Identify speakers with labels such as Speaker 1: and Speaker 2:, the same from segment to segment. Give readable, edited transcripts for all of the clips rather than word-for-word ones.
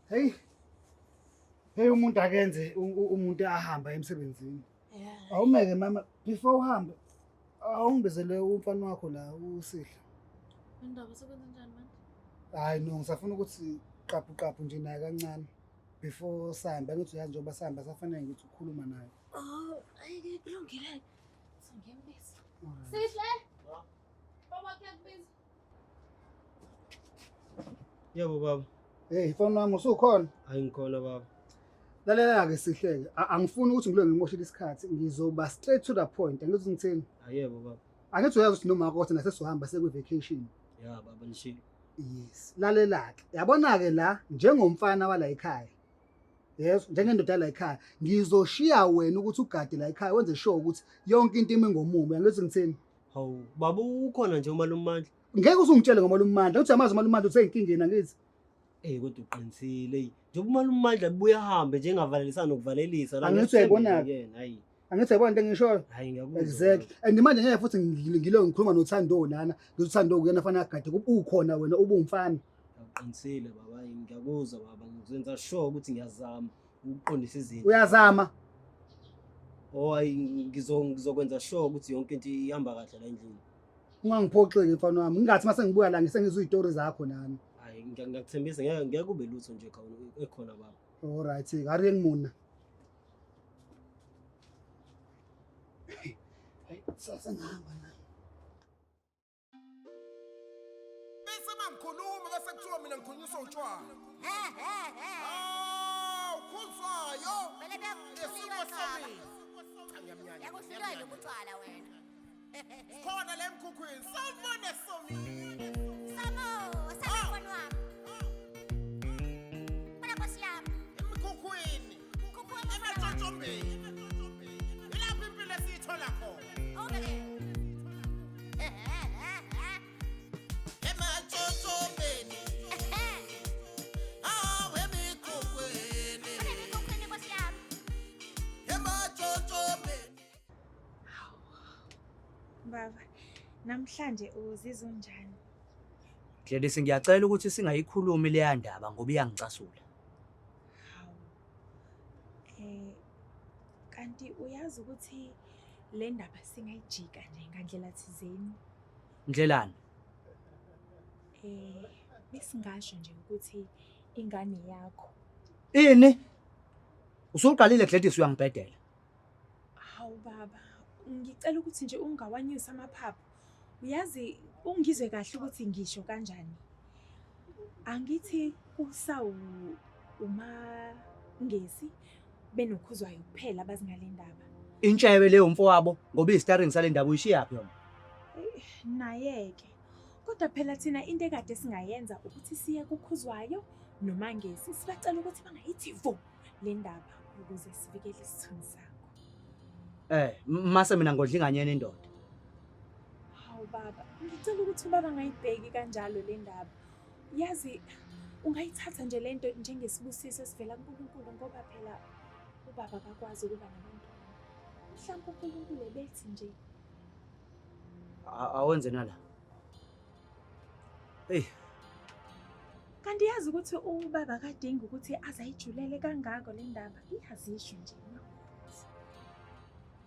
Speaker 1: Hey, hey umuntu akenze umuntu ahamba emsebenzini.
Speaker 2: Yeah.
Speaker 1: Awumeke mama before uhambe awungibizele umfana wakho la uSihla.
Speaker 2: Indaba sekwenza njani manje?
Speaker 1: Hayi no ngisafuna ukuthi qaphu nje naye kancane before sihamba ngithi uyazi njengoba sihamba safanele ngithi ukhuluma naye.
Speaker 2: Oh, ayike kulungile. Singembisa. Sihle? Baba kuyakubiza.
Speaker 3: Yebo baba.
Speaker 1: Hey mfana wami usukhona?
Speaker 3: Hayi ngikhona baba.
Speaker 1: Lalela ke Sihleke angifuni ukuthi ngilo ngimoshela isikhathi ngizoba straight to the point angithi ngithini?
Speaker 3: Ayebo baba.
Speaker 1: Angithi uyazi ukuthi noma kodwa nasesohamba sekwe vacation.
Speaker 3: Ya baba nishilo.
Speaker 1: Yes lalela ke yabona ke la njengomfana wala ekhaya yes njengendoda la ekhaya ngizoshiya wena ukuthi ugade la ekhaya wenze sure ukuthi yonke into ime ngomumo angithi ngithini
Speaker 3: Hawu baba ukhona nje umalume Mandla.
Speaker 1: ngeke uzungitshele ngomalume Mandla uthi amazi umalume Mandla useyinkingeni angithi
Speaker 3: Kodwa uqinisile njengoba umalume Mandla buya hambe njengavalelisa nokuvalelisa la
Speaker 1: Angithi uyayibona ke
Speaker 3: yena hayi
Speaker 1: angithi yabona into engishoyo
Speaker 3: hayi ngiyakuzwa.
Speaker 1: exactly and manje ngeke futhi ngilo ngikhuluma noThando lana ngoThando kuyena fanele agade ukhona wena ubumfana
Speaker 3: Uqinisile baba ngiyakuzwa baba ngizenza sure ukuthi ngiyazama ukuqondisa izinto.
Speaker 1: uyazama
Speaker 3: Hayi ngizokwenza sure ukuthi yonke into ihamba kahle la endlini.
Speaker 1: ungangiphoxeki mfana wami ngingathi mase ngibuya la ngisengizwe izitori zakho nami
Speaker 3: Hayi ngiyakuthembisa ngeke kube lutho nje ekhona baba.
Speaker 1: all right ngari ngimuna hey sasa ngihamba na
Speaker 4: Bese mangikhuluma bese kuthiwa mina ngikhulunyiswa utshwala. Ukhuzwayo. Isimo sami. Cha ngiyamnyanya.
Speaker 5: Yakuhlulwa ukutwala wena.
Speaker 4: Khona le mkhukhwini. Sawubona somile.
Speaker 5: Samafoni wami. Bona Nkosi yami.
Speaker 4: Emkhukhwini. Ematshotshombeni. Ilapho impilo esiyithola khona.
Speaker 5: Awubeke.
Speaker 4: Ematshotshombeni. Emikhukhwini.
Speaker 5: Bona emikhukhwini Nkosi yami.
Speaker 4: Ematshotshombeni.
Speaker 6: Baba, namhlanje uzizwa njani?
Speaker 7: Gladys ngiyacela ukuthi singayikhulumi leya ndaba ngoba iyangicasula.
Speaker 6: Hawu. Kanti uyazi ukuthi le ndaba singayijika nje ngandlela thizeni.
Speaker 7: Ndlelani?
Speaker 6: Besingasho nje ukuthi ingane yakho.
Speaker 7: Ini? Usuqalile Gladys uyangibhedela.
Speaker 6: Hawu baba, ngicela ukuthi nje ungawanyusa amaphaphu. Uyazi ungizwe kahle ukuthi ngisho kanjani. Angithi usawu uma ngesi benokhuzwayo kuphela bazingale ndaba.
Speaker 7: Intshebe leyo mfowabo ngoba istaring sale ndaba uyishiya yaphi yona?
Speaker 6: Nayeke. Kodwa phela thina into ekade singayenza ukuthi siye kukhuzwayo noma ngesi sibacela ukuthi bangayithi vo le ndaba ukuze sivikele isithunzi sakho.
Speaker 7: Mase mina ngodlinganyene indoda.
Speaker 6: Hawu baba, ngicela ukuthi ubaba ngayibheki kanjalo le ndaba. Yazi ungayithatha nje lento njengesibusiso esivela kuNkulunkulu ngoba phela ubaba akakwazi ukuba nabantwana. Mhlawumbe uNkulunkulu ebethi nje.
Speaker 7: Awenze nala.
Speaker 6: Kanti yazi ukuthi ubaba akadingi ukuthi azayijulele kangako le ndaba. Iyazisho nje.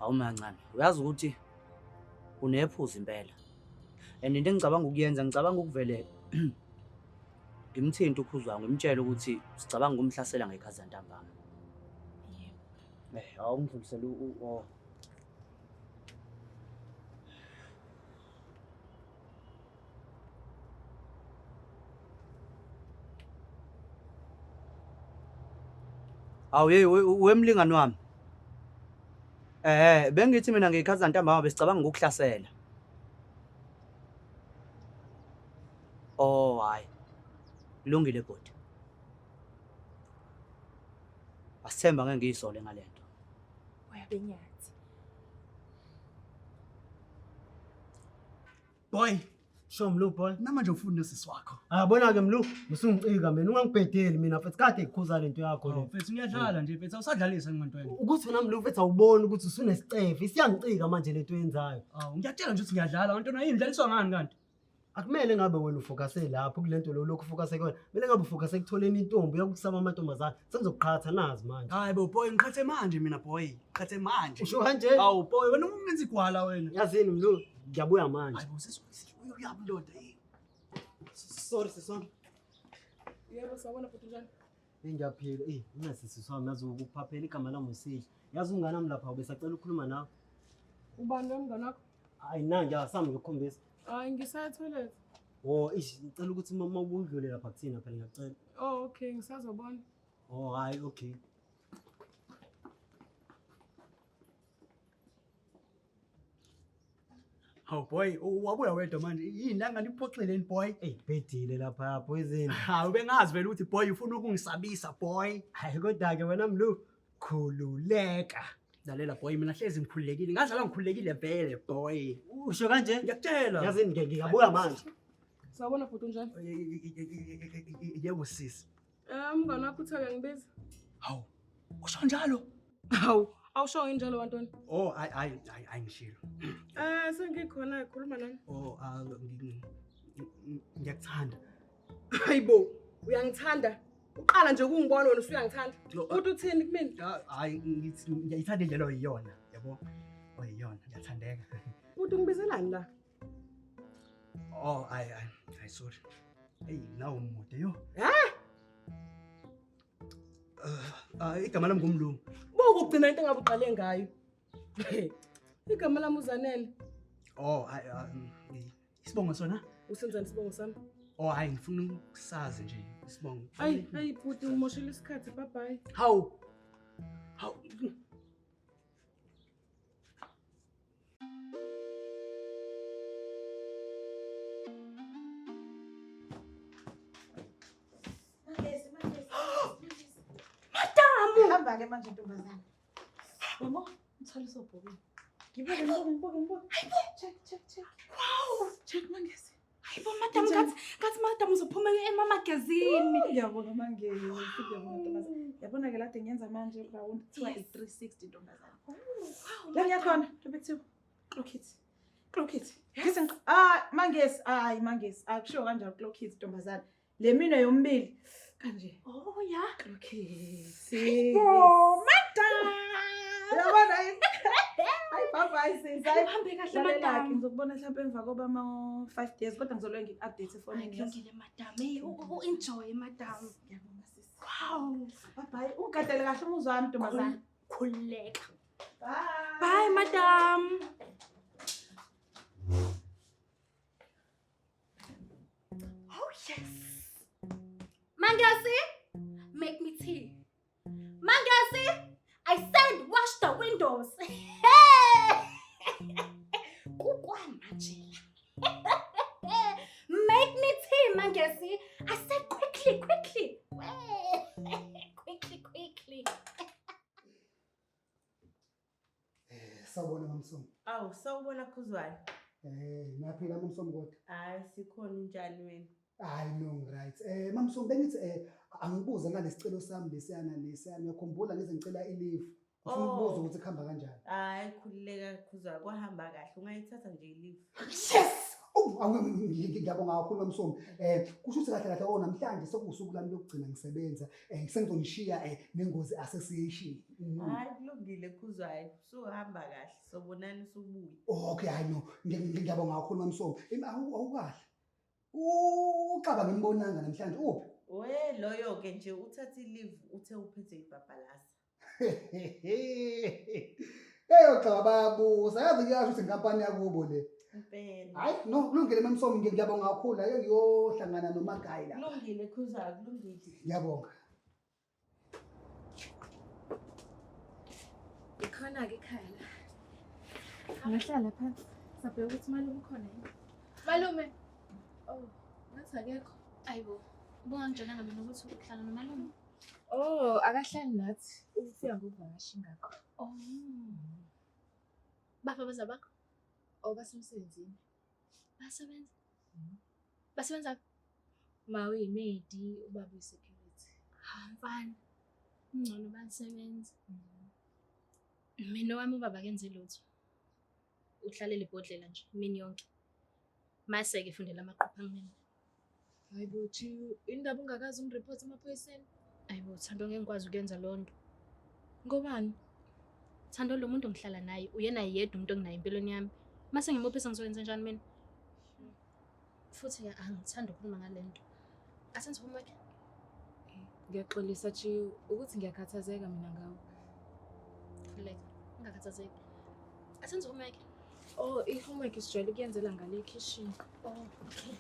Speaker 7: Awumancane. Uyazi ukuthi unephuzu impela. And into engicabanga ukuyenza ngicabanga ukuvele ngimthinta ukhuzwayo ngimtshela ukuthi sicabanga ukumhlasela ngekhaza ntambama.
Speaker 6: Yebo.
Speaker 7: Awungidlulisele wemlingani wami. Bengithi mina ngekhaza ntambama besicabanga ukuhlasela. Oh hayi. Kulungile bodi. Asithemba ngeke ngiyisole ngalento.
Speaker 6: Uyabenyathi.
Speaker 8: Boy, show mlu boy.
Speaker 1: namanje ufuna sisi wakho
Speaker 8: Bona ke mlu, musungicika mina ungangibhedeli mina futhi kade ngikhuza lento yakho le.
Speaker 9: Mfethu ngiyadlala nje mfethu awusadlalisa ngimantwana.
Speaker 8: Ukuthi wena mlu mfethu awuboni ukuthi usunesicefe, isiyangicika manje lento yenzayo.
Speaker 9: Ngiyatshela nje ukuthi ngiyadlala abantwana yini dlaliswa ngani kanti?
Speaker 8: Akumele ngabe wena ufocuse lapho kulento lo lokhu ufocuse kuyona. Kumele ngabe ufocuse ekutholeni intombi yokusaba amantombazana. Sengizokuqhatha nazi manje.
Speaker 9: Hayi bo boy ngiqhathe manje mina boy. Ngiqhathe manje.
Speaker 8: Usho kanje?
Speaker 9: Awu boy wena ungenza igwala wena.
Speaker 8: Yazini mlo, ngiyabuya manje.
Speaker 9: Hayi bo uyaphi ndoda eh.
Speaker 3: Sorry sisona.
Speaker 6: Yebo sawubona futhi njani?
Speaker 8: Ngiyaphila. Ungasisisi wami yazi ukuphaphela igama lami usihle. Yazi umngane wami lapha ubesacela ukukhuluma nawe.
Speaker 6: Ubani womngane wakho?
Speaker 8: Hayi nangi asami ngikukhombisa.
Speaker 6: Hayi ngisaya toilet.
Speaker 8: Oh, ngicela ukuthi mama ubudlule lapha kuthina phela ngiyacela.
Speaker 6: Oh okay ngisazobona.
Speaker 8: Oh, hayi okay.
Speaker 9: Hawu boy wabuya wedwa manje. Yini la nganiphoxeleni boy?
Speaker 8: Bhedile lapha poison.
Speaker 9: Ha ubengazi vele ukuthi boy ufuna ukungisabisa boy.
Speaker 8: Hayi kodwa ke wena mlo khululeka.
Speaker 9: Lalela boy mina hlezi ngikhululekile. Ngazala ngikhululekile vele boy.
Speaker 8: Usho kanje?
Speaker 9: Ngiyakutshela.
Speaker 8: Yazini ngiyabuya manje.
Speaker 6: Sawubona futhi njani?
Speaker 9: Yebo sisi.
Speaker 6: Umngane wakho uthaka ngibiza.
Speaker 9: Hawu. Usho njalo?
Speaker 6: Hawu, awusho njalo wantoni?
Speaker 9: Oh ayingishilo.
Speaker 6: Sengikhona ekhuluma nani?
Speaker 9: Oh ngiyakuthanda.
Speaker 6: Hayibo, uyangithanda. Uqala nje ukungibona wena usuyangithanda. Uthi uthini kumina?
Speaker 9: Hayi ngithi ngiyayithanda indlela oyiyona, yabo? Oyiyona, ngiyathandeka.
Speaker 6: Uthi ungibizelani la?
Speaker 9: Oh hayi sorry. Hey nawo umude yo. Igama lami ngumlungu.
Speaker 6: Bokugcina into engabe uqale ngayo. Igama lami uzanele.
Speaker 9: Oh isibongo sona?
Speaker 6: Usenzani isibongo sami?
Speaker 9: Oh hayi ngifuna ukusazi nje isibongo.
Speaker 6: Hayi bhuti umoshela isikhathi bye bye.
Speaker 9: Hawu.
Speaker 2: Hamba-ke manje ntombazana. Yabo, ngithole sobhokile. Ngibuke. Hayibo, check. Wow, check mangesi.
Speaker 6: Hayibo madam kathi madam uzophuma emamagazini.
Speaker 2: Ngiyabonga mangesi, ngiyabonga ntombazana. Yabona ke lade ngiyenza manje round kuthiwa i360 ntombazana. La ngiyakhona, tobethiwe. Clock it. Ngise mangesi, akushiwo kanjalo clock it ntombazana. Le mina yombili kanje.
Speaker 6: Oh ya.
Speaker 2: Clock it. Oh, madam. Yabona yini? Bye sis.
Speaker 6: Uhambe kahle madam.
Speaker 2: Ngizokubona mhlawumbe emva koba ama 5 days kodwa ngizoloke ngi-update efonini yakho.
Speaker 6: Ngilungile madam. Hey, enjoy madam.
Speaker 2: Ngiyabonga sis.
Speaker 6: Wow.
Speaker 2: Bye. Ugadele kahle umuzwa wami ntombazana.
Speaker 6: Khuleka.
Speaker 2: Bye.
Speaker 6: Bye madam. Oh yes. Mangasi, make me tea. Mangasi, I said wash the windows. Hey! Make me tea, Mangasi. I said quickly. Quickly.
Speaker 1: Sawubona mamsomo.
Speaker 10: Awu sawubona Khuzwayo.
Speaker 1: Naphila mamsomo kodwa.
Speaker 10: Hayi sikhona unjani wena?
Speaker 1: Hayi no right. Mamsomo bengithi angibuza ngalesicelo sami lesiyana ngiyakhumbula ngize ngicela i-leave. Ufuna ukubuza ukuthi kuhamba kanjani?
Speaker 10: Hayi khulileka Khuzwayo kwahamba kahle ungayithatha nje i-leave.
Speaker 1: Yes. Ngiyabonga kakhulu mamsomo. Kusho ukuthi kahle kahle namhlanje sokusuku lami lokugcina ngisebenza. Sengizonishiya nengozi asesiyishiya.
Speaker 10: Hayi kulungile Khuzwayo. Suhamba kahle sobonani subuye.
Speaker 1: Okay, I know. Ngiyabonga kakhulu mamsomo. Awukahle. Uqaba ngimbonanga namhlanje uphi?
Speaker 10: We loyo ke nje uthatha i-leave uthe uphethe ibhabhalasa.
Speaker 1: Eyo cha bayabuza. Yazi kuyasho ukuthi inkampani yakubo le.
Speaker 10: Impela.
Speaker 1: Hayi no kulungile mamsomo ngiyabonga kakhulu ake ngiyohlangana noMagayi la.
Speaker 10: Kulungile Khuzwayo kulungile.
Speaker 1: Ngiyabonga.
Speaker 6: Ikhona ke ekhaya la. Angahlala phansi. Sabhe ukuthi malume ukhona yini? Malume. Oh, ngathi akekho.
Speaker 2: Ayibo, ubungangijonanga mina ukuthi uhlala nomalume.
Speaker 6: Oh, akahlali nathi. Ufika ngokuvakasha ingakho.
Speaker 2: Oh. Bafabaza bakho?
Speaker 6: Oh, basemsebenzini.
Speaker 2: Basebenza? Basebenza?
Speaker 6: Ma uyimedi, ubaba uyisecurity.
Speaker 2: Mfana. Ngcono basebenza. Mina wami ubaba kenze lutho. Uhlalele ibhodlela nje imini yonke.
Speaker 11: Mase-ke fundela amaqopha kumina.
Speaker 6: Hayibo Chiyo, indaba ungakazi umreport emaphoyiseni?
Speaker 11: Ayibo Thando ngeke ngikwazi ukuyenza leyo nto.
Speaker 6: Ngobani?
Speaker 11: Thando lo muntu ngihlala naye uyena yedwa umuntu enginayo empilweni yami. Mase ngimuphisa ngizokwenza njani mina? Futhi angithanda ukukhuluma ngale nto. Asenze homework.
Speaker 6: Ngiyaxolisa Chiyo ukuthi ngiyakhathazeka mina ngawe.
Speaker 11: Khuleka, ungakhathazeki. Asenze homework.
Speaker 6: Oh, i-homework isijwayele ukuyenzela ngale ekhishini.
Speaker 11: Oh, okay.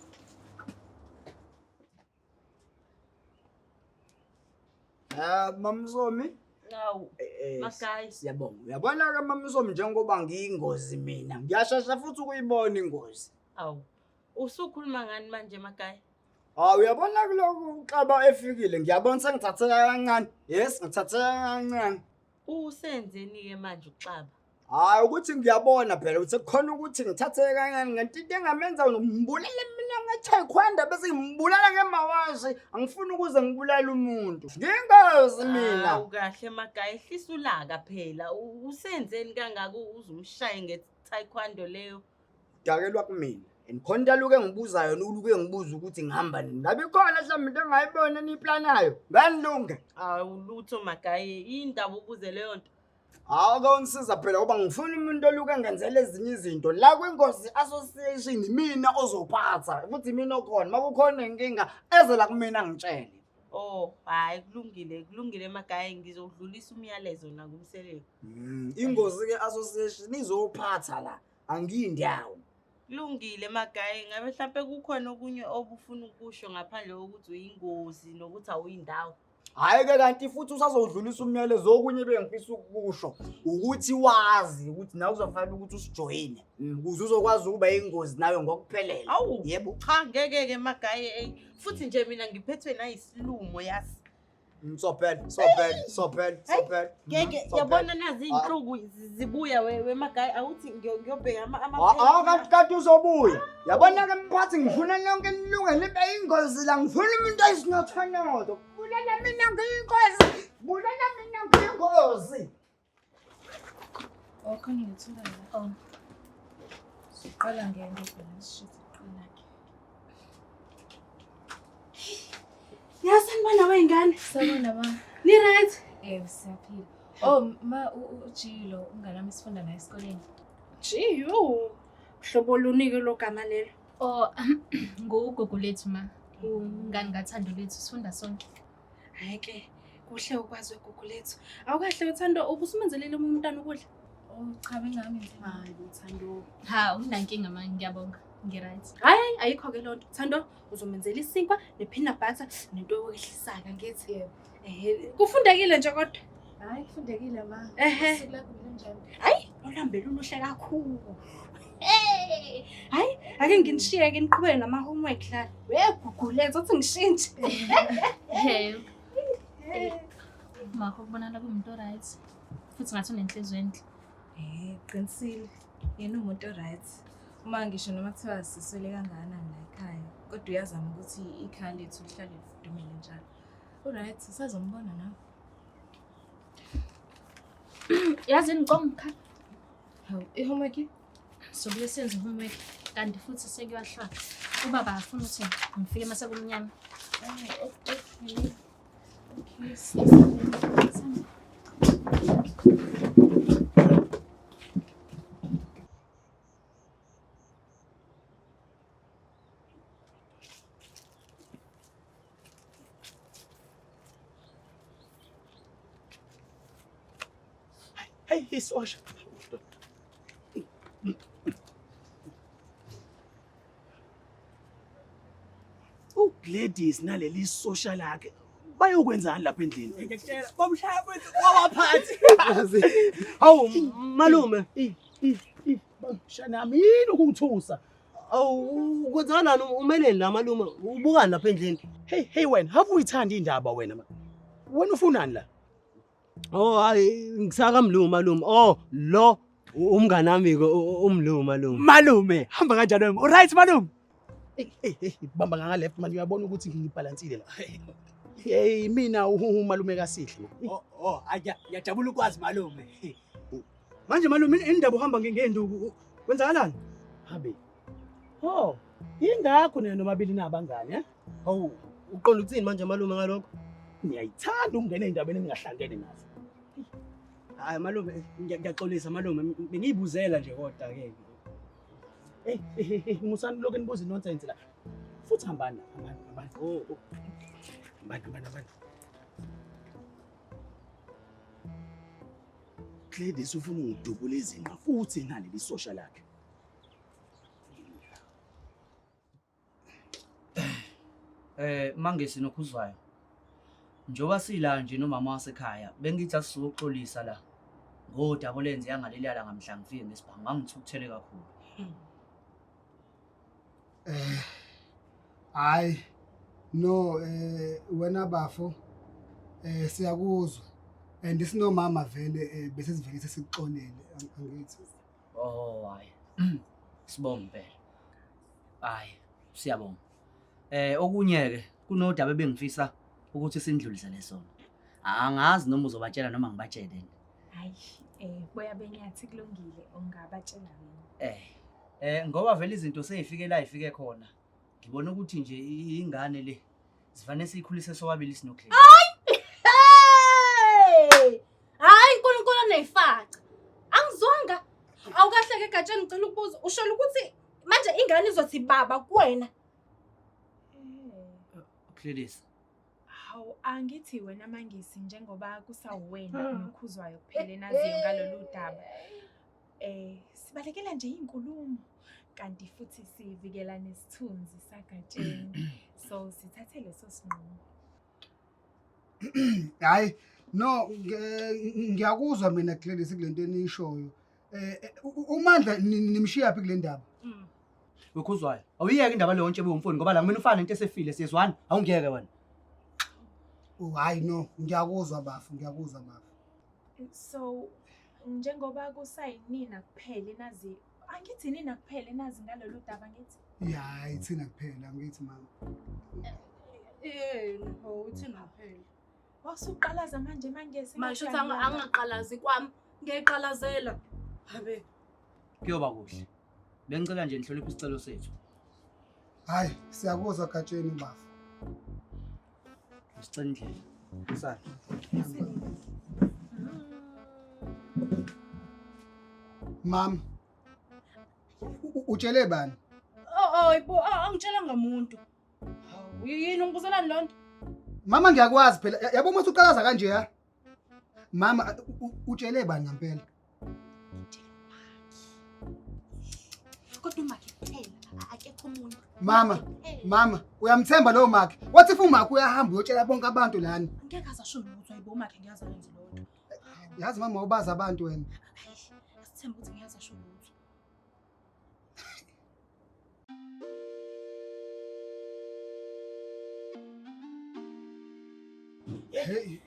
Speaker 12: Mamsomi.
Speaker 10: Awu, Magayi.
Speaker 12: Siyabonga. Uyabona ke Mamsomi njengoba ngiyingozi mina. Ngiyashasha futhi ukuyibona ingozi.
Speaker 10: Awu. Usukhuluma ngani manje Magayi?
Speaker 12: Uyabona kuloko uxaba efikile. Ngiyabona sengithatheka kancane. Yes, ngithatheka kancane.
Speaker 10: Usenzeni ke manje uxaba?
Speaker 12: Ukuthi ngiyabona phela ukuthi kukhona ukuthi ngithatheke kancane ngento into engamenza ngibulale mina ngeTaekwondo bese ngimbulala ngemawashi. Angifuni ukuze ngibulale umuntu. Ngingazi mina.
Speaker 10: Kahle Magayi, hlisa ulaka phela. Usenzeni kangaka uzumshaye ngeTaekwondo leyo?
Speaker 12: Dakelwa kumina. Enkhonta luke ngibuza yona uluke ngibuza ukuthi ngihamba nini. Ngabe khona mhlawumbe into engayibona niplanayo. Nganilunga.
Speaker 10: Lutho Magayi, indaba ubuze leyo nto.
Speaker 12: Akawungisiza phela ngoba ngifuna umuntu oluke ngenzele ezinye izinto. La kwengozi association mina ozophatha. Futhi mina okhona. Makukhona inkinga eze la kumina ngitshele.
Speaker 10: Oh, hayi kulungile Magayi ngizodlulisa umyalezo na kumseleko.
Speaker 12: Ingozi ke association izophatha la. Angiyindawo.
Speaker 10: Kulungile Magayi, ngabe mhlawumbe kukhona okunye obufuna ukusho ngaphandle kokuthi uyingozi nokuthi awuyindawo.
Speaker 12: Hayi ke kanti futhi usazodlulisa umyalezo okunye bengifisa ukusho ukuthi wazi ukuthi nawe uzofanele ukuthi usijoyine ukuze uzokwazi ukuba ingozi nawe ngokuphelela.
Speaker 10: Yebo, cha ngeke Magayi futhi nje mina ngiphethwe nayisilumo yasi.
Speaker 12: Sophela.
Speaker 10: Ngeke yabona nazi inhluku zibuya we Magayi awuthi ngiyobheka
Speaker 12: kanti uzobuya. Yabona ke mphathi ngifuna lonke nilunge libe ingozi la ngifuna umuntu ayisinothanodo. Bulala mina ngiyingozi.
Speaker 6: Khona ngithula la. Siqala ngento phela sishithe iqala ke.
Speaker 2: Yasanibona wengane.
Speaker 6: Sabona ma.
Speaker 2: Ni right?
Speaker 6: Siyaphila. Oh ma uJilo ungalami isifunda naye esikoleni.
Speaker 2: Jiyo. Hlobo lunike logama lelo.
Speaker 11: Oh, ngugogo lethu ma. Ungani ngathando lethu sifunda sonke.
Speaker 2: Hayi ke, kuhle ukwazi ugogo lethu. Awukahle uthando ubusumenzelele umntana ukudla.
Speaker 6: Oh cha bengami.
Speaker 2: Hayi uthando.
Speaker 11: Ha, unankinga ma ngiyabonga. Ngiright.
Speaker 2: Hayi ayikho ke lonto. Thando uzomenzela isinkwa nepeanut butter nento yokwehlisa ngithi. Kufundekile nje kodwa.
Speaker 6: Hayi kufundekile ma.
Speaker 2: Sikulapho njani? Hayi, ulambe luluhle kakhulu. Hayi, ake nginishiye ke niqhubeke nama homework la. Wegugulethe uthi ngishintshe.
Speaker 11: Ma ukubonana kumuntu right. Futhi ngathi unenhliziyo enhle.
Speaker 6: Qinisile. Yena umuntu right. Uma ngisho noma kuthiwa siswele kangakanani la ekhaya, kodwa uyazama ukuthi ikhaya lethu lihlale lifudumele njalo. Alright, sisazombona nawe.
Speaker 11: Yazi ngicomkha.
Speaker 6: Hawu, i-homework?
Speaker 11: Sobuye senze homework kanti futhi sekuyahlwa. Ubaba afuna ukuthi ngifike mase kumnyama.
Speaker 6: Okay.
Speaker 9: Hey, isosha. Gladys naleli social lakhe bayokwenzani lapha endlini? Ngiyakutshela bomshaya wethu wabaphathi.
Speaker 8: Hawu malume,
Speaker 9: Bangishana mina ukungithusa.
Speaker 8: awu kwenzanani umeleni la malume ubukani lapha endlini?
Speaker 9: Hey wena, have uyithanda indaba wena ma? Wena ufunani la?
Speaker 8: Oh hayi ngisaka mlungu malume. Oh lo umngani wami ke umlungu malume.
Speaker 9: Malume, hamba kanjani wena? Alright malume. Bamba ngaka left manje uyabona ukuthi ngibalansile la. Hey mina umalume kaSihle.
Speaker 13: Ngiyajabula ukwazi malume.
Speaker 9: Manje malume indaba uhamba ngenduku kwenzakalani? Habe. Oh, Ingakho nina nomabili nabangani,
Speaker 3: Hawu, uqonda ukuthini manje malume ngalokho?
Speaker 9: Niyayithanda ukungena ey'ndabeni eningahlangene nazo.
Speaker 3: Hayi malume, ngiyaxolisa malume, bengiyibuzela nje kodwa-ke.
Speaker 9: Musani lokho nibuza nonsense la. Futhi hambani.
Speaker 3: Oh.
Speaker 9: Hambani. Gladys ufuna ungidubule izinqa futhi ngaleli social lakhe.
Speaker 7: Mangesi nokhuzwayo. Njoba sila nje nomama wasekhaya, bengithi asisuke uxolisa la. Ngodaba olenze yangaleliya la ngamhla ngifike ngesibhangi, ngangithukuthele kakhulu.
Speaker 1: Hayi no wena bafo siyakuzwa and isinomama vele bese sivele sesikuxolele angithi.
Speaker 7: Oh hayi. Sibonga impela. Hayi, siyabonga. Okunye ke kunodaba ebengifisa ukuthi sindlulisele sona. Angazi noma uzobatshela noma ngibatshele.
Speaker 6: Hayi, boya benyathi kulungile ungabatshela mina.
Speaker 7: Ngoba vele izinto seyifike la ifike khona. Ngibona ukuthi nje ingane le sivane siyikhulise sobabili sinokhle.
Speaker 11: Hayi uNkulunkulu neyifaca. Angizwanga. Awukahleke egatsheni ngicela ukubuza. Ushola ukuthi manje ingane izothi baba kuwena.
Speaker 7: Gladys.
Speaker 6: Hawu angithi wena mangisi njengoba kusawuwena nokhuzwayo kuphela naziyo ngalolu daba. Sibalekela nje inkulumo kanti futhi sivikela nesithunzi sagatsheni. So sithathe leso sinqumo.
Speaker 1: Hayi no ngiyakuzwa mina Gladys kulento enishoyo. uMandla nimshiya phi kule ndaba?
Speaker 7: Wekhuzwayo. Awuyeke indaba leyo nje bomfuni ngoba la kumina ufana into esefile siyezwana. Awungiyeke wena.
Speaker 1: Hayi no, ngiyakuzwa bafu.
Speaker 6: So njengoba kusayinina kuphela nazi angithi nina kuphela nazi ngalolu daba ngithi.
Speaker 1: Hayi thina kuphela ngithi mama.
Speaker 11: No uthina kuphela.
Speaker 6: Wasuqalaza manje mangesi.
Speaker 11: Masho ukuthi angaqalazi kwami. Ngiyayiqalazela. Habe.
Speaker 7: Kuyoba kuhle. Bengicela nje nihloniphe isicelo sethu.
Speaker 1: Hayi siyakuzwa gatsheni bafu.
Speaker 7: Sicela indlela. Sala.
Speaker 1: Mama. Utshele bani?
Speaker 11: Ibo angitshela ngamuntu. Hawu yini ungibuzelani lonto?
Speaker 1: Mama ngiyakwazi phela. Yabo uma uqalaza kanje ha? Mama utshele bani ngempela?
Speaker 11: Kodwa uMakhe kuphela akekho umuntu.
Speaker 1: Mama uyamthemba lo Makhe? Wathi if uMakhe uyahamba uyotshela bonke abantu lana.
Speaker 11: Ngeke azasho lutho ayibo uMakhe ngiyazi alenze lodwa.
Speaker 1: Yazi mama ubaza abantu wena.
Speaker 11: Asithemba ukuthi ngiyazasho lutho.
Speaker 1: Hey.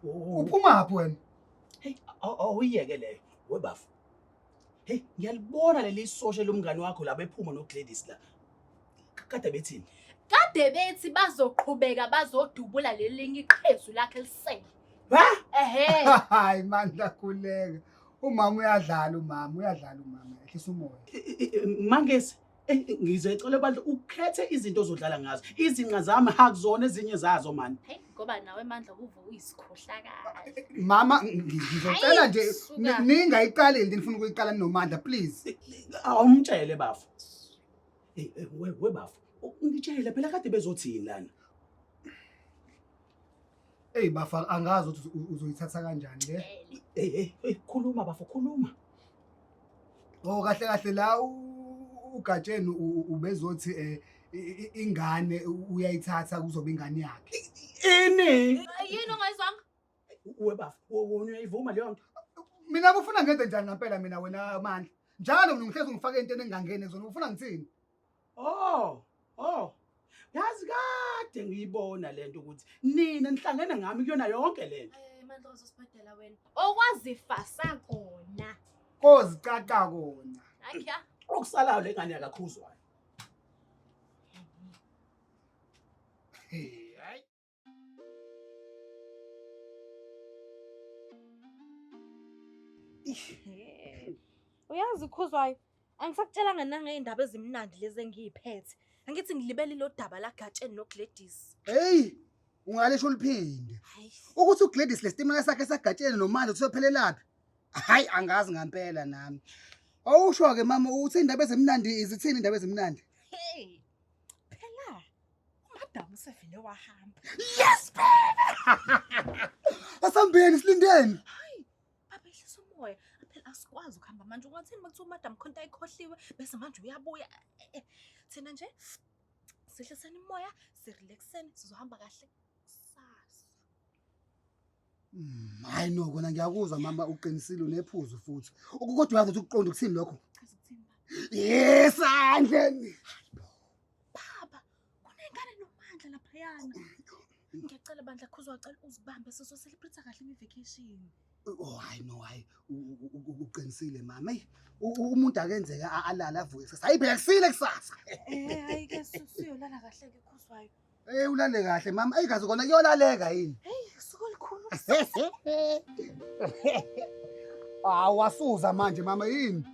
Speaker 1: Uphuma apho wena?
Speaker 9: Hey, awuyeke leyo. Webafu. Hey, ngiyalibona leli social lomngane wakho la bephuma noGladys la. Kade bethini?
Speaker 11: Kade bethi bazoqhubeka bazodubula lelinye iqhezu lakhe lisele.
Speaker 9: Ha?
Speaker 1: Hayi Mandla khuleka. Umama uyadlala umama. Ehlisa umoya.
Speaker 9: Mangesi, ngizecela abantu ukhethe izinto ozodlala ngazo. Izinqa zami hakuzona ezinye zazo man.
Speaker 11: Hey, ngoba nawe Mandla kuva uyisikhohlakala.
Speaker 1: Mama ngizocela nje ningayiqali into nifuna ukuyiqala noMandla please.
Speaker 9: Awumtshele bafu. We bafu. Ngitshele phela kade bezothini lana.
Speaker 1: Hey bafa angazi ukuthi uzoyithatha kanjani le.
Speaker 9: Hey khuluma bafu khuluma.
Speaker 1: Oh kahle la ugatsheni ubezothi ingane uyayithatha kuzoba ingane yakhe.
Speaker 9: Ini?
Speaker 11: Yini ongayizwanga?
Speaker 9: Webafu wona uyayivuma leyo nto.
Speaker 1: Mina ufuna ngenze njani ngempela mina wena Mandla? Njalo mina ngihlezi ngifake into enengangene zona ufuna ngithini?
Speaker 9: Yazi kade ngiyibona lento ukuthi nina nihlangene ngami kuyona yonke lento.
Speaker 11: Mandla uzosibhedela wena. Okwazi fasa kona.
Speaker 1: Kozicaca kona.
Speaker 11: Akya.
Speaker 9: Okusalayo lengane yakakhuzwayo.
Speaker 6: Uyazi ukhuzwayo, angisakutshelanga nangey'ndaba ezimnandi lezi engiy'phethe. Angithi ngilibele ilo daba laGatsheni noGladys.
Speaker 1: Hey, ungalisho liphinde. Ukuthi uGladys lesitimela sakhe sagatshene nomanje kusophelelaphi? Hayi angazi ngempela nami. Awusho ke mama uthi indaba ezimnandi izithini indaba ezimnandi?
Speaker 6: Hey. Phela uMadam usevele wahamba.
Speaker 1: Yes phela. Asambeni silindeni.
Speaker 6: Hayi, baba ehlisa umoya. Phela asikwazi ukuhamba manje. Ungathini makuthiwa uMadam khonto ayikhohliwe bese manje uyabuya. Thina nje sihliseni umoya, sirelaxeni, sizohamba kahle kusasa.
Speaker 1: Hayi no kona ngiyakuzwa mama uqinisile unephuzu futhi. Kodwa uyazi ukuthi ukuqonda ukuthini lokho? Yes andle.
Speaker 6: Baba, kunengane nomandla laphayana. Ngiyacela bandla khuzwa wacela uzibambe sizo-celebrate kahle imi-vacation.
Speaker 1: Oh hayi no hayi uqinisile mama. Hey umuntu akenzeka alala avuke kusasa. Hayi phela kusile kusasa.
Speaker 6: Hayi ke siyolala kahle ke khuzwayo.
Speaker 1: Ulale kahle mama. Ayikazi kona kuyolaleka yini?
Speaker 6: Hey suku likhulu.
Speaker 1: Awasuza manje mama yini?